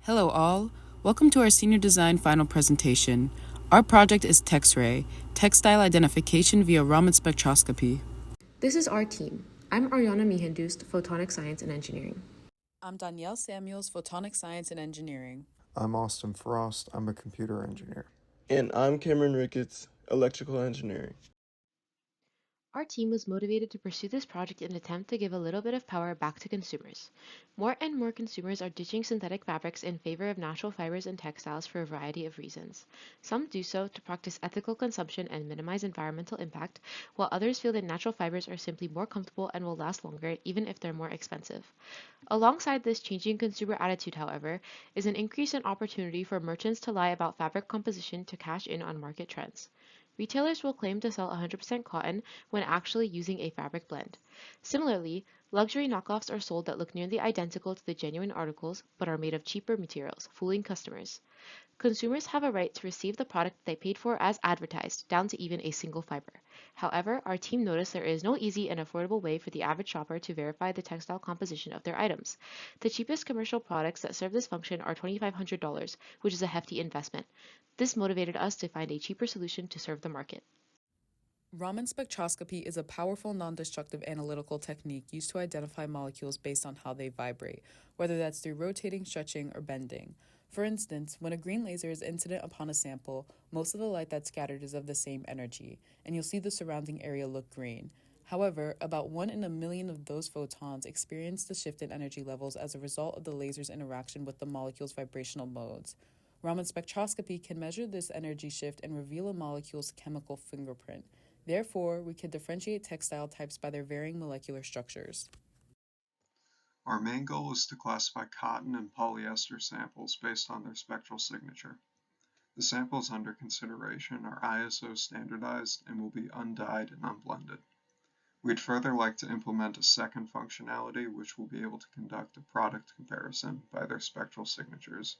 Hello all, welcome to our Senior Design final presentation. Our project is TEX-RAY, textile identification via Raman spectroscopy. This is our team. I'm Ariana Mihendust, Photonic Science and Engineering. I'm Danielle Samuels, Photonic Science and Engineering. I'm Austin Frost. I'm a computer engineer. And I'm Cameron Ricketts, electrical engineering. Our team was motivated to pursue this project in an attempt to give a little bit of power back to consumers. More and more consumers are ditching synthetic fabrics in favor of natural fibers and textiles for a variety of reasons. Some do so to practice ethical consumption and minimize environmental impact, while others feel that natural fibers are simply more comfortable and will last longer even if they're more expensive. Alongside this changing consumer attitude, however, is an increase in opportunity for merchants to lie about fabric composition to cash in on market trends. Retailers will claim to sell 100% cotton when actually using a fabric blend. Similarly, luxury knockoffs are sold that look nearly identical to the genuine articles but are made of cheaper materials, fooling customers. Consumers have a right to receive the product they paid for as advertised, down to even a single fiber. However, our team noticed there is no easy and affordable way for the average shopper to verify the textile composition of their items. The cheapest commercial products that serve this function are $2,500, which is a hefty investment. This motivated us to find a cheaper solution to serve the market. Raman spectroscopy is a powerful non-destructive analytical technique used to identify molecules based on how they vibrate, whether that's through rotating, stretching, or bending. For instance, when a green laser is incident upon a sample, most of the light that's scattered is of the same energy, and you'll see the surrounding area look green. However, about 1 in a million of those photons experience the shift in energy levels as a result of the laser's interaction with the molecule's vibrational modes. Raman spectroscopy can measure this energy shift and reveal a molecule's chemical fingerprint. Therefore, we can differentiate textile types by their varying molecular structures. Our main goal is to classify cotton and polyester samples based on their spectral signature. The samples under consideration are ISO standardized and will be undyed and unblended. We'd further like to implement a second functionality which will be able to conduct a product comparison by their spectral signatures.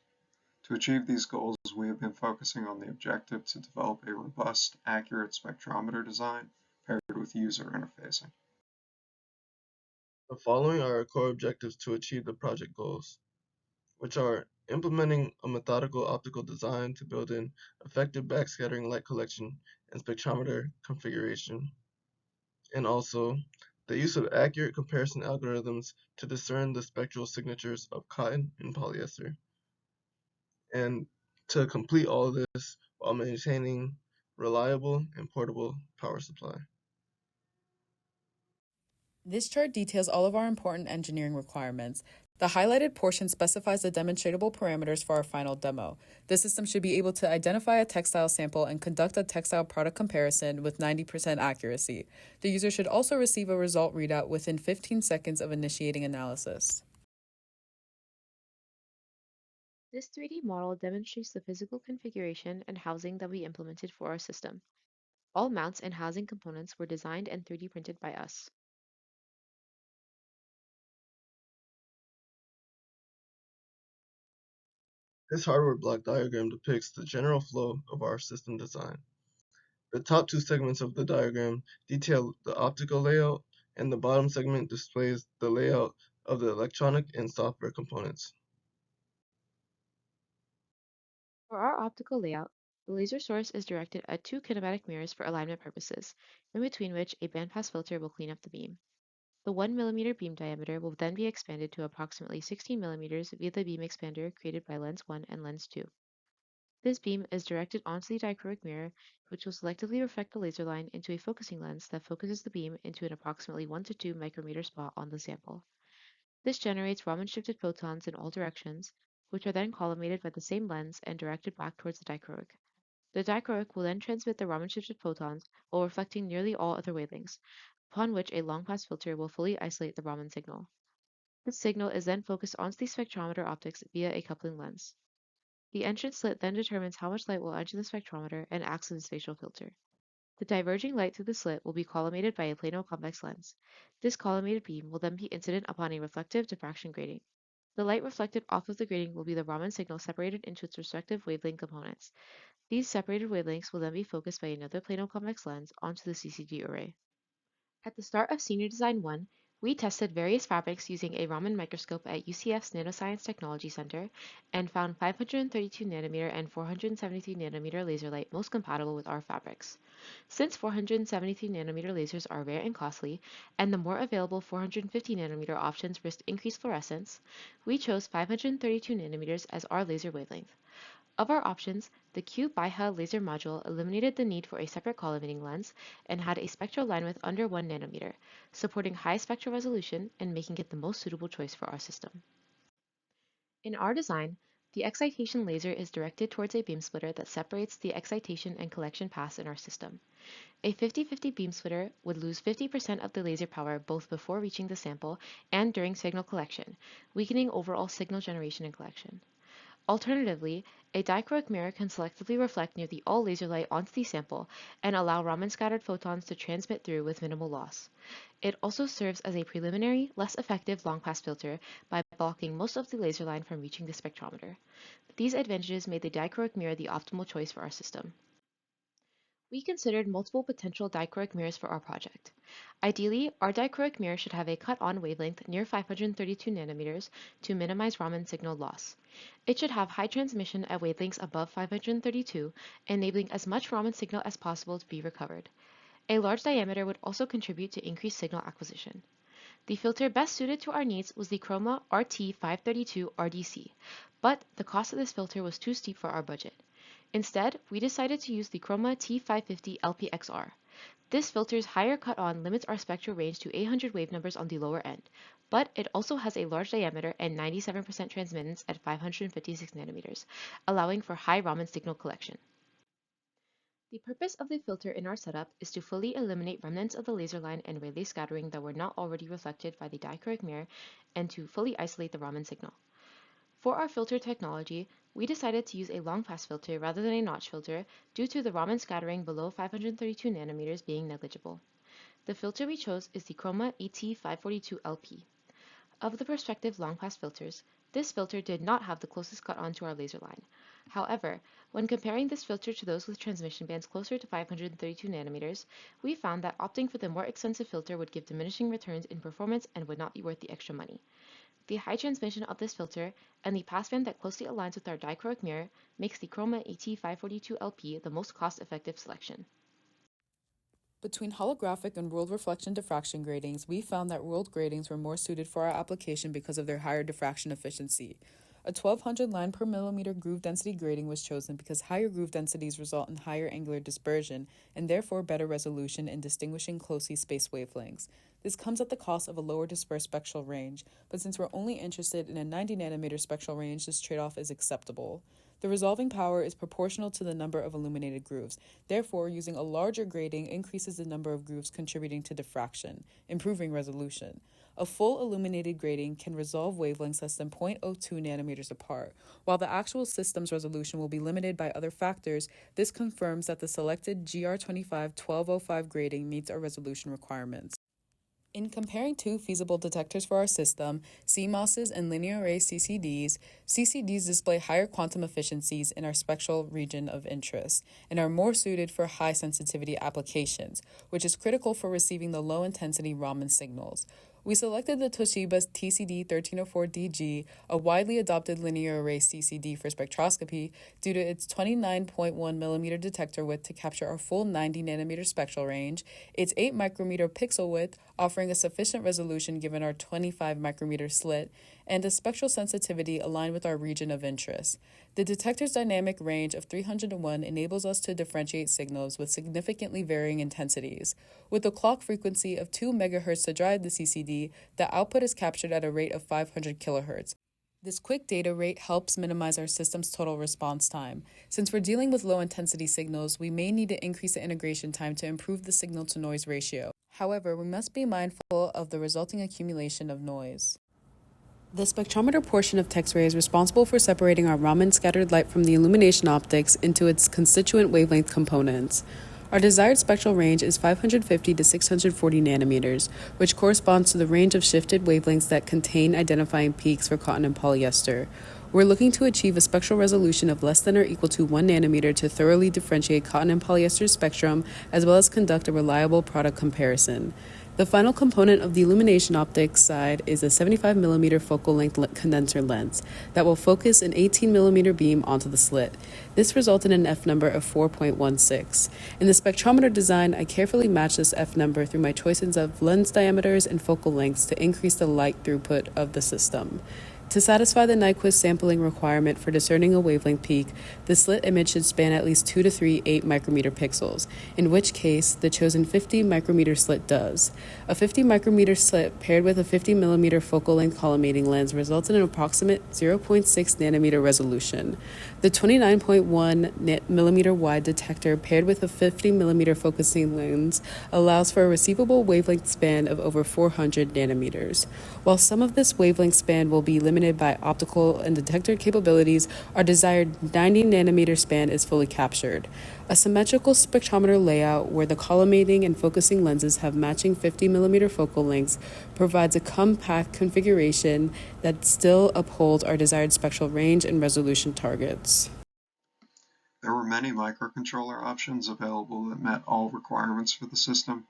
To achieve these goals, we have been focusing on the objective to develop a robust, accurate spectrometer design paired with user interfacing. The following are our core objectives to achieve the project goals, which are implementing a methodical optical design to build in effective backscattering light collection and spectrometer configuration, and also the use of accurate comparison algorithms to discern the spectral signatures of cotton and polyester, and to complete all of this while maintaining reliable and portable power supply. This chart details all of our important engineering requirements. The highlighted portion specifies the demonstratable parameters for our final demo. The system should be able to identify a textile sample and conduct a textile product comparison with 90% accuracy. The user should also receive a result readout within 15 seconds of initiating analysis. This 3D model demonstrates the physical configuration and housing that we implemented for our system. All mounts and housing components were designed and 3D printed by us. This hardware block diagram depicts the general flow of our system design. The top two segments of the diagram detail the optical layout, and the bottom segment displays the layout of the electronic and software components. For our optical layout, the laser source is directed at two kinematic mirrors for alignment purposes, in between which a bandpass filter will clean up the beam. The 1 mm beam diameter will then be expanded to approximately 16 mm via the beam expander created by lens 1 and lens 2. This beam is directed onto the dichroic mirror, which will selectively reflect the laser line into a focusing lens that focuses the beam into an approximately 1 to 2 micrometer spot on the sample. This generates Raman-shifted photons in all directions, which are then collimated by the same lens and directed back towards the dichroic. The dichroic will then transmit the Raman-shifted photons while reflecting nearly all other wavelengths, upon which a long-pass filter will fully isolate the Raman signal. This signal is then focused onto the spectrometer optics via a coupling lens. The entrance slit then determines how much light will enter the spectrometer and acts as a spatial filter. The diverging light through the slit will be collimated by a plano-convex lens. This collimated beam will then be incident upon a reflective diffraction grating. The light reflected off of the grating will be the Raman signal separated into its respective wavelength components. These separated wavelengths will then be focused by another plano-convex lens onto the CCD array. At the start of Senior Design 1, We tested various fabrics using a Raman microscope at UCF's Nanoscience Technology Center and found 532 nanometer and 473 nanometer laser light most compatible with our fabrics. Since 473 nanometer lasers are rare and costly, and the more available 450 nanometer options risked increased fluorescence, we chose 532 nanometers as our laser wavelength. Of our options, the Q BiHa laser module eliminated the need for a separate collimating lens and had a spectral line width under 1 nanometer, supporting high spectral resolution and making it the most suitable choice for our system. In our design, the excitation laser is directed towards a beam splitter that separates the excitation and collection paths in our system. A 50-50 beam splitter would lose 50% of the laser power both before reaching the sample and during signal collection, weakening overall signal generation and collection. Alternatively, a dichroic mirror can selectively reflect nearly all laser light onto the sample and allow Raman-scattered photons to transmit through with minimal loss. It also serves as a preliminary, less effective long-pass filter by blocking most of the laser line from reaching the spectrometer. These advantages made the dichroic mirror the optimal choice for our system. We considered multiple potential dichroic mirrors for our project. Ideally, our dichroic mirror should have a cut-on wavelength near 532 nanometers to minimize Raman signal loss. It should have high transmission at wavelengths above 532, enabling as much Raman signal as possible to be recovered. A large diameter would also contribute to increased signal acquisition. The filter best suited to our needs was the Chroma RT532 RDC, but the cost of this filter was too steep for our budget. Instead, we decided to use the Chroma T550 LPXR. This filter's higher cut-on limits our spectral range to 800 wave numbers on the lower end, but it also has a large diameter and 97% transmittance at 556 nanometers, allowing for high Raman signal collection. The purpose of the filter in our setup is to fully eliminate remnants of the laser line and Rayleigh scattering that were not already reflected by the dichroic mirror and to fully isolate the Raman signal. For our filter technology, we decided to use a long-pass filter rather than a notch filter due to the Raman scattering below 532 nanometers being negligible. The filter we chose is the Chroma ET542LP. Of the prospective long-pass filters, this filter did not have the closest cut-on to our laser line. However, when comparing this filter to those with transmission bands closer to 532 nanometers, we found that opting for the more expensive filter would give diminishing returns in performance and would not be worth the extra money. The high transmission of this filter and the passband that closely aligns with our dichroic mirror makes the Chroma ET542LP the most cost-effective selection. Between holographic and world reflection diffraction gratings, we found that world gratings were more suited for our application because of their higher diffraction efficiency. A 1200 line per millimeter groove density grating was chosen because higher groove densities result in higher angular dispersion and therefore better resolution in distinguishing closely spaced wavelengths. This comes at the cost of a lower dispersed spectral range, but since we're only interested in a 90 nanometer spectral range, this trade-off is acceptable. The resolving power is proportional to the number of illuminated grooves. Therefore, using a larger grating increases the number of grooves contributing to diffraction, improving resolution. A full illuminated grating can resolve wavelengths less than 0.02 nanometers apart. While the actual system's resolution will be limited by other factors, this confirms that the selected GR25-1205 grating meets our resolution requirements. In comparing two feasible detectors for our system, CMOSs and linear array CCDs, CCDs display higher quantum efficiencies in our spectral region of interest and are more suited for high sensitivity applications, which is critical for receiving the low intensity Raman signals. We selected the Toshiba TCD1304DG, a widely adopted linear array CCD for spectroscopy, due to its 29.1 mm detector width to capture our full 90 nanometer spectral range, its 8 micrometer pixel width, offering a sufficient resolution given our 25 micrometer slit, and a spectral sensitivity aligned with our region of interest. The detector's dynamic range of 301 enables us to differentiate signals with significantly varying intensities. With a clock frequency of 2 MHz to drive the CCD, the output is captured at a rate of 500 kHz. This quick data rate helps minimize our system's total response time. Since we're dealing with low-intensity signals, we may need to increase the integration time to improve the signal-to-noise ratio. However, we must be mindful of the resulting accumulation of noise. The spectrometer portion of TEX-RAY is responsible for separating our Raman scattered light from the illumination optics into its constituent wavelength components. Our desired spectral range is 550 to 640 nanometers, which corresponds to the range of shifted wavelengths that contain identifying peaks for cotton and polyester. We're looking to achieve a spectral resolution of less than or equal to 1 nanometer to thoroughly differentiate cotton and polyester spectrum, as well as conduct a reliable product comparison. The final component of the illumination optics side is a 75mm focal length condenser lens that will focus an 18mm beam onto the slit. This resulted in an F number of 4.16. In the spectrometer design, I carefully matched this F number through my choices of lens diameters and focal lengths to increase the light throughput of the system. To satisfy the Nyquist sampling requirement for discerning a wavelength peak, the slit image should span at least 2 to 3 8 micrometer pixels, in which case the chosen 50 micrometer slit does. A 50 micrometer slit paired with a 50 millimeter focal length collimating lens results in an approximate 0.6 nanometer resolution. The 29.1 millimeter wide detector paired with a 50 millimeter focusing lens allows for a receivable wavelength span of over 400 nanometers. While some of this wavelength span will be limited by optical and detector capabilities, our desired 90 nanometer span is fully captured. A symmetrical spectrometer layout where the collimating and focusing lenses have matching 50 millimeter focal lengths provides a compact configuration that still upholds our desired spectral range and resolution targets. There were many microcontroller options available that met all requirements for the system,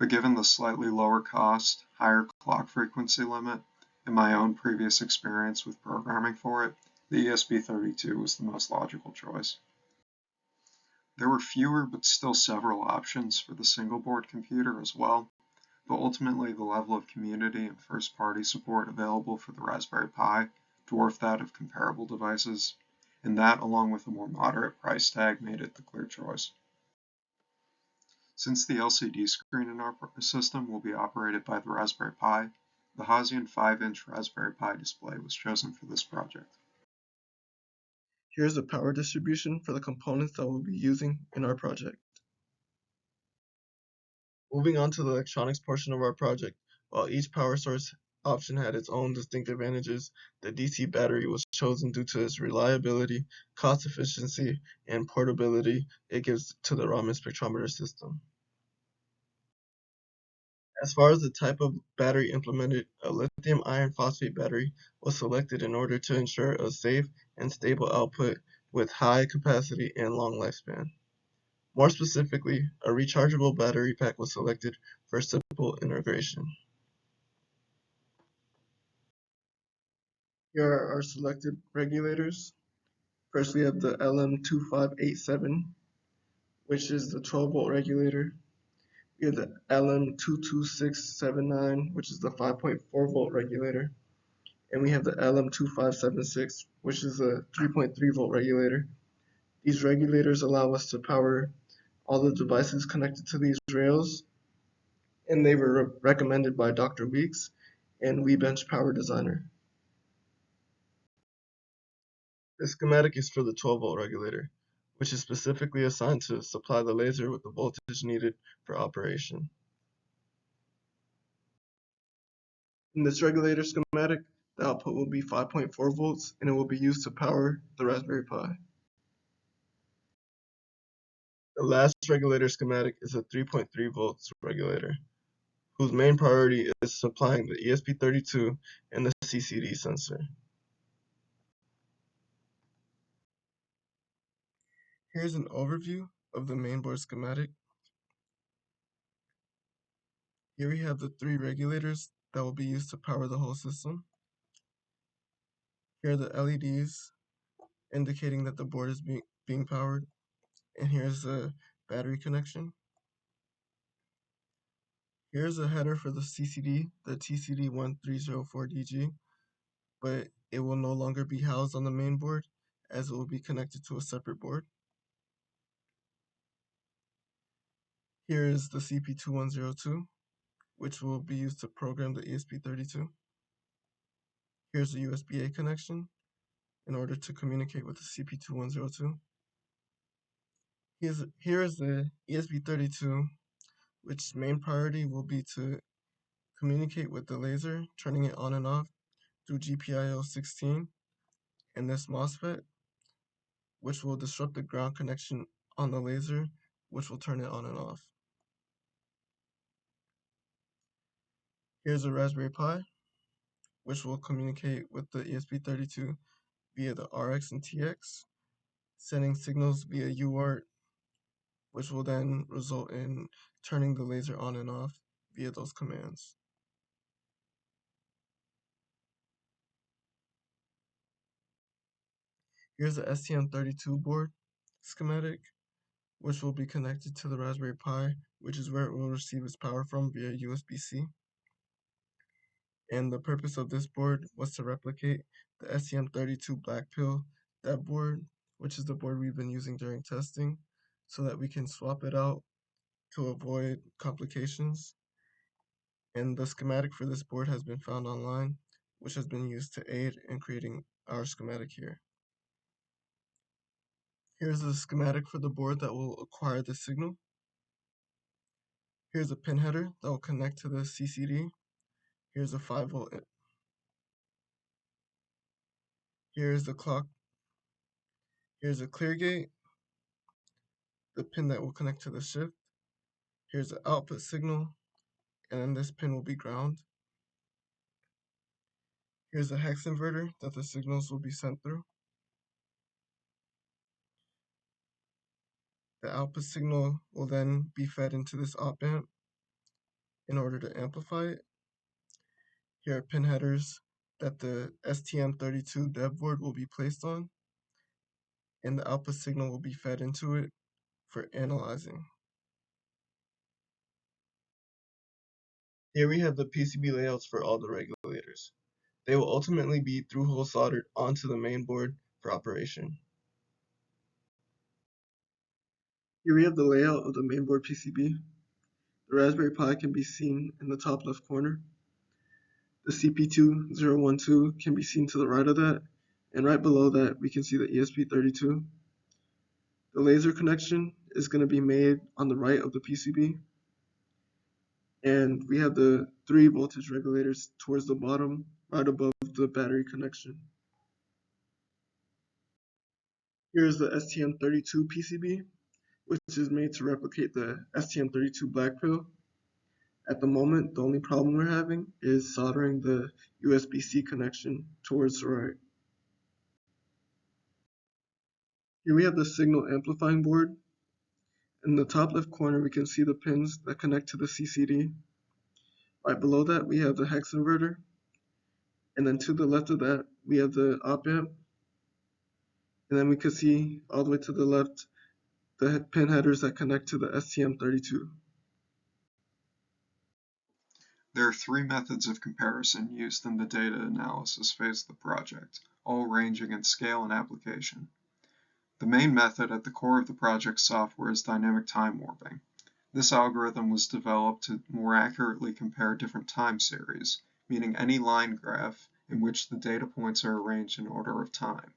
but given the slightly lower cost, higher clock frequency limit, and my own previous experience with programming for it, the ESP32 was the most logical choice. There were fewer but still several options for the single-board computer as well, but ultimately the level of community and first-party support available for the Raspberry Pi dwarfed that of comparable devices, and that, along with a more moderate price tag, made it the clear choice. Since the LCD screen in our system will be operated by the Raspberry Pi, the Hazian 5-inch Raspberry Pi display was chosen for this project. Here's the power distribution for the components that we'll be using in our project. Moving on to the electronics portion of our project, while each power source option had its own distinct advantages, the DC battery was chosen due to its reliability, cost efficiency, and portability it gives to the Raman spectrometer system. As far as the type of battery implemented, a lithium iron phosphate battery was selected in order to ensure a safe and stable output with high capacity and long lifespan. More specifically, a rechargeable battery pack was selected for simple integration. Here are our selected regulators. First, we have the LM2587, which is the 12-volt regulator. We have the LM22679, which is the 5.4-volt regulator. And we have the LM2576, which is a 3.3-volt regulator. These regulators allow us to power all the devices connected to these rails, and they were recommended by Dr. Weeks and WeBench Power Designer. The schematic is for the 12-volt regulator, which is specifically assigned to supply the laser with the voltage needed for operation. In this regulator schematic, the output will be 5.4 volts and it will be used to power the Raspberry Pi. The last regulator schematic is a 3.3 volts regulator, whose main priority is supplying the ESP32 and the CCD sensor. Here's an overview of the mainboard schematic. Here we have the three regulators that will be used to power the whole system. Here are the LEDs indicating that the board is being powered. And here's the battery connection. Here's a header for the CCD, the TCD1304DG, but it will no longer be housed on the main board as it will be connected to a separate board. Here is the CP2102, which will be used to program the ESP32. Here's the USB-A connection in order to communicate with the CP2102. Here is the ESP32, which main priority will be to communicate with the laser, turning it on and off through GPIO 16 and this MOSFET, which will disrupt the ground connection on the laser, which will turn it on and off. Here's a Raspberry Pi, which will communicate with the ESP32 via the RX and TX, sending signals via UART, which will then result in turning the laser on and off. via those commands. Here's the STM32 board schematic, which will be connected to the Raspberry Pi, which is where it will receive its power from via USB-C. And the purpose of this board was to replicate the STM32 black pill dev board, which is the board we've been using during testing, so that we can swap it out to avoid complications. And the schematic for this board has been found online, which has been used to aid in creating our schematic here. Here's the schematic for the board that will acquire the signal. Here's a pin header that will connect to the CCD. Here's a 5-volt. Here's the clock. Here's a clear gate, the pin that will connect to the shift. Here's the output signal, and then this pin will be ground. Here's a hex inverter that the signals will be sent through. The output signal will then be fed into this op amp in order to amplify it. Here are pin headers that the STM32 dev board will be placed on, and the output signal will be fed into it for analyzing. Here we have the PCB layouts for all the regulators. They will ultimately be through-hole soldered onto the main board for operation. Here we have the layout of the mainboard PCB. The Raspberry Pi can be seen in the top left corner. The CP2012 can be seen to the right of that, and right below that we can see the ESP32. The laser connection is going to be made on the right of the PCB, and we have the 3 voltage regulators towards the bottom, right above the battery connection. Here's the STM32 PCB, which is made to replicate the STM32 black pill. At the moment, the only problem we're having is soldering the USB-C connection towards the right. Here we have the signal amplifying board. In the top left corner, we can see the pins that connect to the CCD. Right below that, we have the hex inverter. And then to the left of that, we have the op amp. And then we can see all the way to the left, the pin headers that connect to the STM32. There are 3 methods of comparison used in the data analysis phase of the project, all ranging in scale and application. The main method at the core of the project software is dynamic time warping. This algorithm was developed to more accurately compare different time series, meaning any line graph in which the data points are arranged in order of time.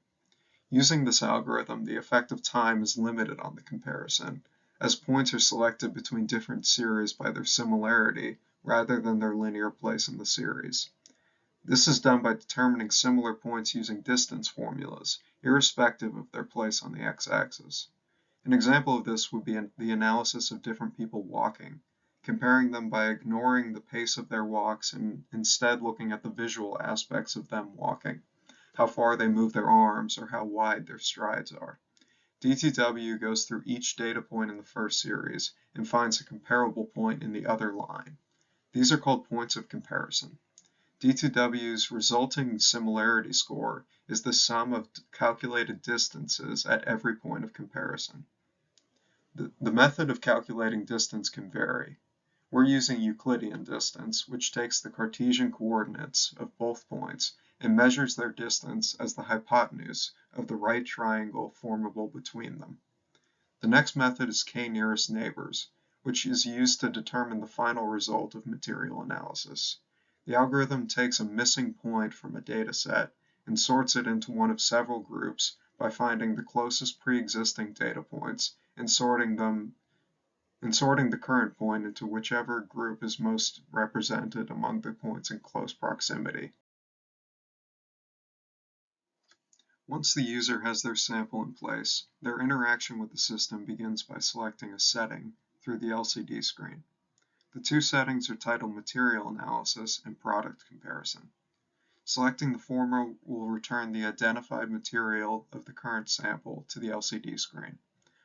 Using this algorithm, the effect of time is limited on the comparison, as points are selected between different series by their similarity rather than their linear place in the series. This is done by determining similar points using distance formulas, irrespective of their place on the x-axis. An example of this would be the analysis of different people walking, comparing them by ignoring the pace of their walks and instead looking at the visual aspects of them walking, how far they move their arms or how wide their strides are. DTW goes through each data point in the first series and finds a comparable point in the other line. These are called points of comparison. D2W's resulting similarity score is the sum of calculated distances at every point of comparison. The method of calculating distance can vary. We're using Euclidean distance, which takes the Cartesian coordinates of both points and measures their distance as the hypotenuse of the right triangle formable between them. The next method is k-nearest neighbors, which is used to determine the final result of material analysis. The algorithm takes a missing point from a data set and sorts it into one of several groups by finding the closest pre-existing data points and sorting the current point into whichever group is most represented among the points in close proximity. Once the user has their sample in place, their interaction with the system begins by selecting a setting through the LCD screen. The 2 settings are titled Material Analysis and Product Comparison. Selecting the former will return the identified material of the current sample to the LCD screen,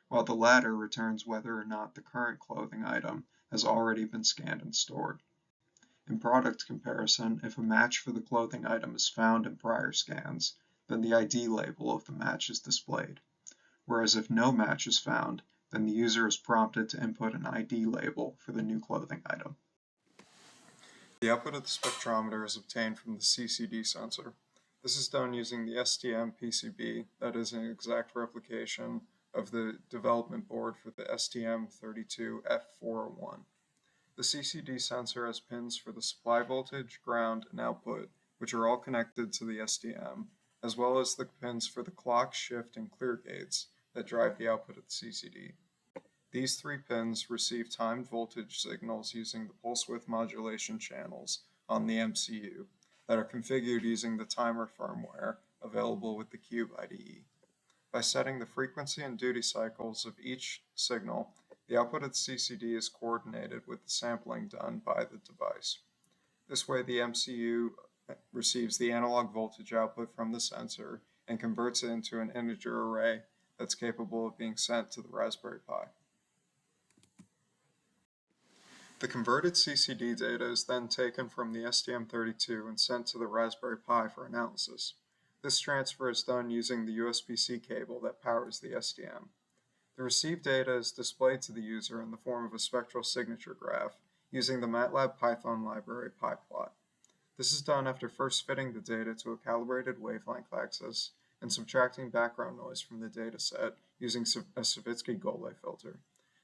while the latter returns whether or not the current clothing item has already been scanned and stored. In product comparison, if a match for the clothing item is found in prior scans, then the ID label of the match is displayed, whereas if no match is found, then the user is prompted to input an ID label for the new clothing item. The output of the spectrometer is obtained from the CCD sensor. This is done using the STM PCB, that is an exact replication of the development board for the STM32F401. The CCD sensor has pins for the supply voltage, ground, and output, which are all connected to the STM, as well as the pins for the clock, shift, and clear gates that drive the output of the CCD. These three pins receive timed voltage signals using the pulse width modulation channels on the MCU that are configured using the timer firmware available with the Cube IDE. By setting the frequency and duty cycles of each signal, the output of the CCD is coordinated with the sampling done by the device. This way, the MCU receives the analog voltage output from the sensor and converts it into an integer array that's capable of being sent to the Raspberry Pi. The converted CCD data is then taken from the STM32 and sent to the Raspberry Pi for analysis. This transfer is done using the USB-C cable that powers the STM. The received data is displayed to the user in the form of a spectral signature graph using the MATLAB Python library PyPlot. This is done after first fitting the data to a calibrated wavelength axis and subtracting background noise from the dataset using a Savitsky-Golay filter.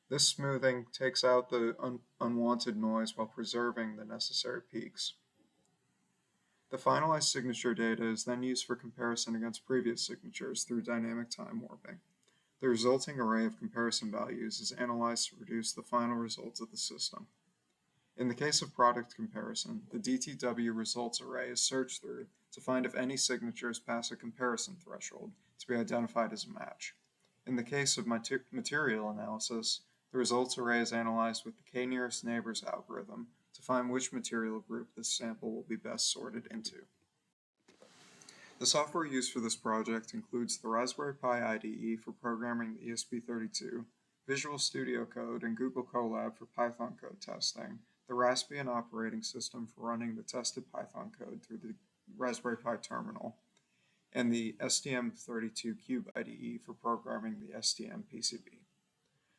This smoothing takes out the unwanted noise while preserving the necessary peaks. The finalized signature data is then used for comparison against previous signatures through dynamic time warping. The resulting array of comparison values is analyzed to produce the final results of the system. In the case of product comparison, the DTW results array is searched through to find if any signatures pass a comparison threshold to be identified as a match. In the case of material analysis, the results array is analyzed with the k-nearest neighbors algorithm to find which material group this sample will be best sorted into. The software used for this project includes the Raspberry Pi IDE for programming the ESP32, Visual Studio Code and Google Colab for Python code testing, the Raspbian operating system for running the tested Python code through the Raspberry Pi terminal, and the STM32 Cube IDE for programming the STM PCB.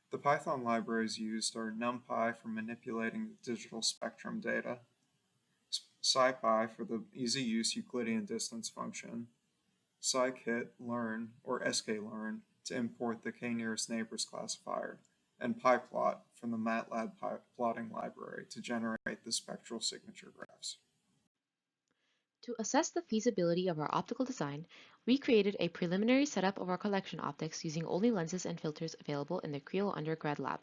The Python libraries used are NumPy for manipulating the digital spectrum data, SciPy for the easy-use Euclidean distance function, scikit-learn or sklearn to import the k-nearest neighbors classifier, and PyPlot from the MATLAB plotting library to generate the spectral signature graphs. To assess the feasibility of our optical design, we created a preliminary setup of our collection optics using only lenses and filters available in the Creel undergrad lab.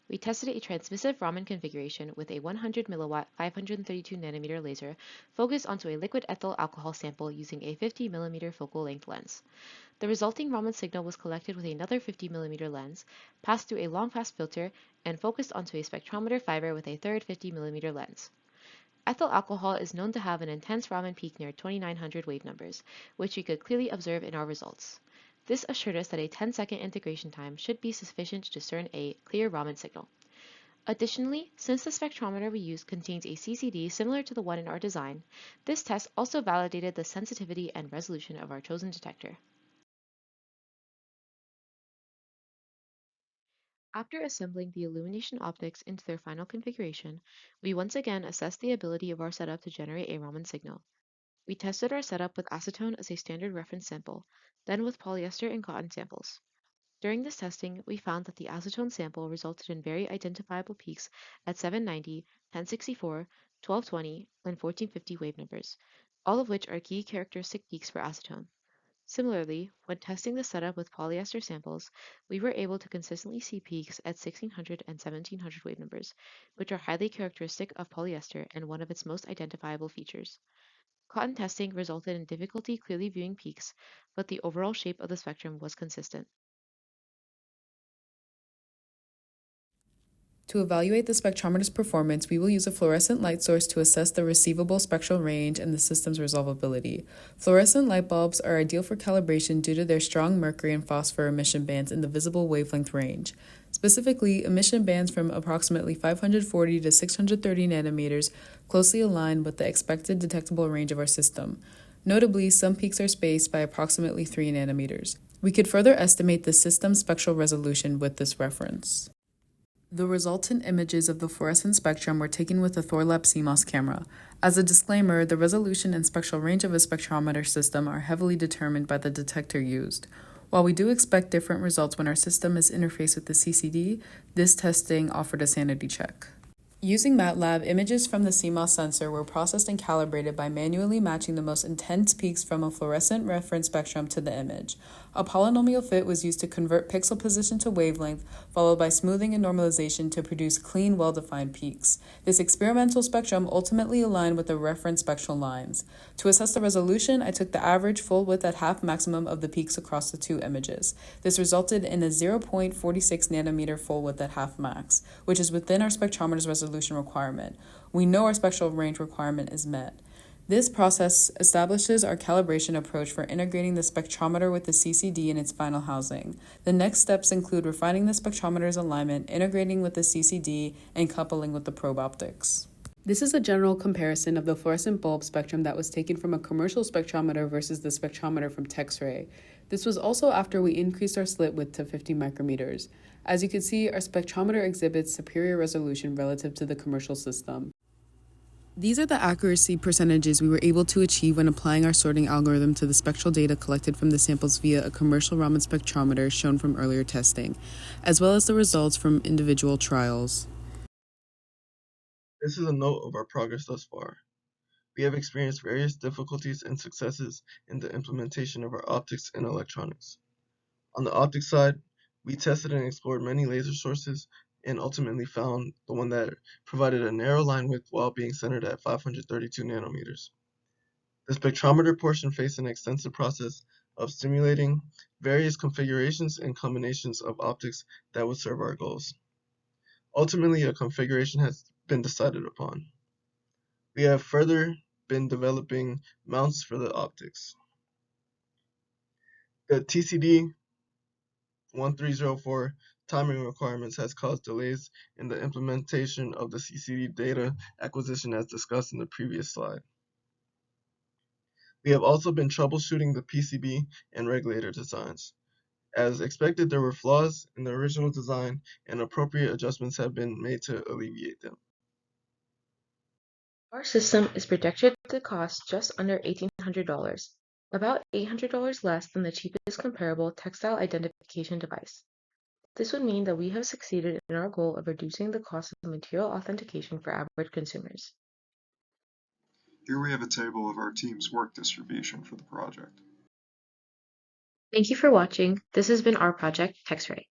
We tested a transmissive Raman configuration with a 100 milliwatt 532 nanometer laser focused onto a liquid ethyl alcohol sample using a 50 millimeter focal length lens. The resulting Raman signal was collected with another 50 millimeter lens, passed through a long-pass filter, and focused onto a spectrometer fiber with a third 50 millimeter lens. Ethyl alcohol is known to have an intense Raman peak near 2900 wave numbers, which we could clearly observe in our results. This assured us that a 10-second integration time should be sufficient to discern a clear Raman signal. Additionally, since the spectrometer we used contains a CCD similar to the one in our design, this test also validated the sensitivity and resolution of our chosen detector. After assembling the illumination optics into their final configuration, we once again assessed the ability of our setup to generate a Raman signal. We tested our setup with acetone as a standard reference sample, then with polyester and cotton samples. During this testing, we found that the acetone sample resulted in very identifiable peaks at 790, 1064, 1220, and 1450 wave numbers, all of which are key characteristic peaks for acetone. Similarly, when testing the setup with polyester samples, we were able to consistently see peaks at 1600 and 1700 wave numbers, which are highly characteristic of polyester and one of its most identifiable features. Cotton testing resulted in difficulty clearly viewing peaks, but the overall shape of the spectrum was consistent. To evaluate the spectrometer's performance, we will use a fluorescent light source to assess the receivable spectral range and the system's resolvability. Fluorescent light bulbs are ideal for calibration due to their strong mercury and phosphor emission bands in the visible wavelength range. Specifically, emission bands from approximately 540 to 630 nanometers closely align with the expected detectable range of our system. Notably, some peaks are spaced by approximately 3 nanometers. We could further estimate the system's spectral resolution with this reference. The resultant images of the fluorescent spectrum were taken with a Thorlab CMOS camera. As a disclaimer, the resolution and spectral range of a spectrometer system are heavily determined by the detector used. While we do expect different results when our system is interfaced with the CCD, this testing offered a sanity check. Using MATLAB, images from the CMOS sensor were processed and calibrated by manually matching the most intense peaks from a fluorescent reference spectrum to the image. A polynomial fit was used to convert pixel position to wavelength, followed by smoothing and normalization to produce clean, well-defined peaks. This experimental spectrum ultimately aligned with the reference spectral lines. To assess the resolution, I took the average full width at half maximum of the peaks across the two images. This resulted in a 0.46 nanometer full width at half max, which is within our spectrometer's resolution requirement. We know our spectral range requirement is met. This process establishes our calibration approach for integrating the spectrometer with the CCD in its final housing. The next steps include refining the spectrometer's alignment, integrating with the CCD, and coupling with the probe optics. This is a general comparison of the fluorescent bulb spectrum that was taken from a commercial spectrometer versus the spectrometer from TEX-RAY. This was also after we increased our slit width to 50 micrometers. As you can see, our spectrometer exhibits superior resolution relative to the commercial system. These are the accuracy percentages we were able to achieve when applying our sorting algorithm to the spectral data collected from the samples via a commercial Raman spectrometer shown from earlier testing, as well as the results from individual trials. This is a note of our progress thus far. We have experienced various difficulties and successes in the implementation of our optics and electronics. On the optics side, we tested and explored many laser sources and ultimately found the one that provided a narrow line width while being centered at 532 nanometers. The spectrometer portion faced an extensive process of simulating various configurations and combinations of optics that would serve our goals. Ultimately, a configuration has been decided upon. We have further been developing mounts for the optics. The TCD 1304 timing requirements has caused delays in the implementation of the CCD data acquisition as discussed in the previous slide. We have also been troubleshooting the PCB and regulator designs. As expected, there were flaws in the original design and appropriate adjustments have been made to alleviate them. Our system is projected to cost just under $1,800, about $800 less than the cheapest comparable textile identification device. This would mean that we have succeeded in our goal of reducing the cost of material authentication for average consumers. Here we have a table of our team's work distribution for the project. Thank you for watching. This has been our project, TEX-RAY.